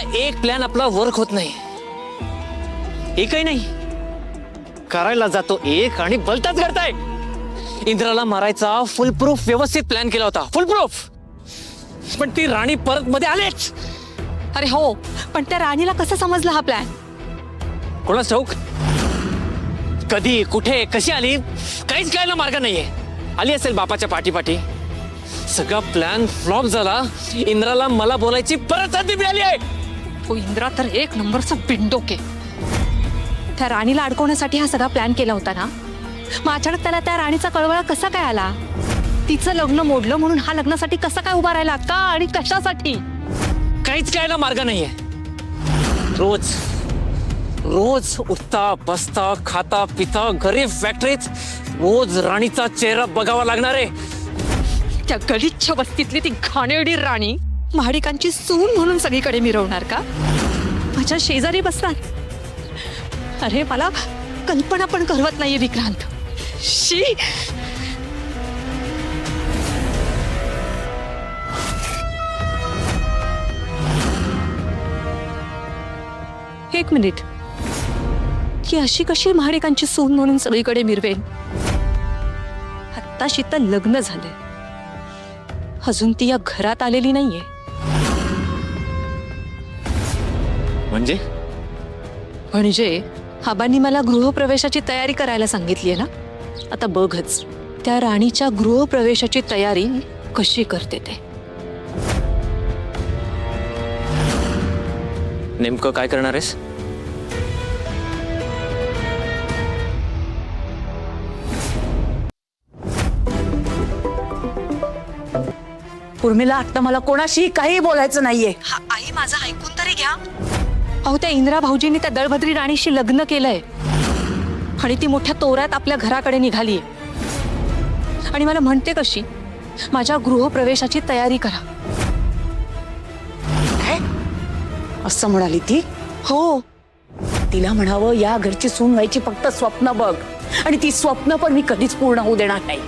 एक प्लॅन आपला वर्क होत नाही, एकही नाही. करायला जातो एक आणि भलताच करताय. इंद्राला मारायचा फुल प्रूफ व्यवस्थित प्लॅन केला होता, फुल प्रूफ. पण ती राणी परत मध्ये आलेच. अरे हो, पण त्या राणीला कसं समजलं हा प्लॅन? कोणाच ठाऊक, कधी कुठे कशी आली काहीच कळायला मार्ग नाहीये. आली असेल बापाच्या पाठीपाठी. सगळा प्लॅन फ्लॉप झाला. इंद्राला मला बोलायची परत संधी मिळाली आहे. तो इंद्रा तर एक नंबरचा बिंडोक आहे. त्या राणीला अडकवण्यासाठी हा सगळा प्लॅन केला होता ना. मग अचानक त्याला त्या राणीचा कळवळा कसा काय आला? तिचं लग्न मोडलं म्हणून हा लग्नासाठी कसा काय उभा राहिला? का आणि कशासाठी? काहीच कळायला मार्ग नाहीये. रोज रोज उठता बसता खाता पिता गरीब फॅक्टरीत रोज राणीचा चेहरा बघावा लागणार आहे. त्या गलिच्छ वस्तीतली ती घाणेरडी राणी महाडिकांची सून म्हणून सगळीकडे मिरवणार का? माझ्या शेजारी बसणार? अरे मला कल्पना पण करवत नाहीये विक्रांत. शी. एक मिनिट, की अशी कशी महाडिकांची सून म्हणून सगळीकडे मिरवेन? आत्ताशी तर लग्न झालंय, अजून ती या घरात आलेली नाहीये. म्हणजे म्हणजे आबांनी मला गृहप्रवेशाची तयारी करायला सांगितलीये ना. आता बघच त्या राणीच्या गृहप्रवेशाची तयारी कशी करते ते. नेमकं काय करणार आहेस? उर्मिला, आता मला कोणाशी काही बोलायचं नाहीये. आई माझं ऐकून तरी घ्या. अहो, त्या इंदिरा भाऊजींनी त्या दळभद्री राणीशी लग्न केलंय आणि ती मोठ्या तोऱ्यात आपल्या घराकडे निघालीये. आणि मला म्हणते कशी, माझ्या गृहप्रवेशाची तयारी करा. काय असं म्हणाली ती? हो, तिला म्हणावं या घरची सून व्हायची फक्त स्वप्न बघ, आणि ती स्वप्न पण मी कधीच पूर्ण होऊ देणार नाही.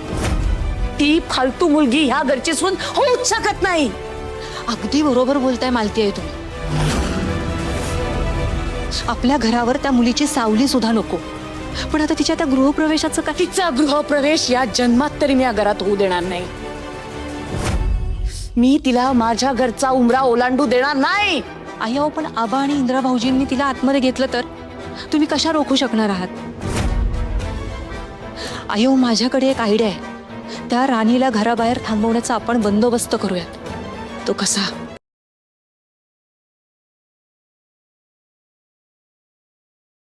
ती फालतू मुलगी ह्या घरची सून होऊच शकत नाही. अगदी बरोबर बोलताय मालतीये तुम्ही. आपल्या घरावर त्या मुलीची सावली सुद्धा नको, पण आता तिच्या त्या गृहप्रवेशाचं काय? तिचा गृहप्रवेश या जन्मात तरी मी या घरात होऊ देणार नाही. मी तिला माझ्या घरचा उंबरा ओलांडू देणार नाही. आई अहो, पण आबा आणि इंदिरा भाऊजींनी तिला आतमध्ये घेतलं तर तुम्ही कशा रोखू शकणार आहात? आई अहो, माझ्याकडे एक आयडिया आहे. त्या राणीला घराबाहेर थांबवण्याचा आपण बंदोबस्त करूयात. तो कसा?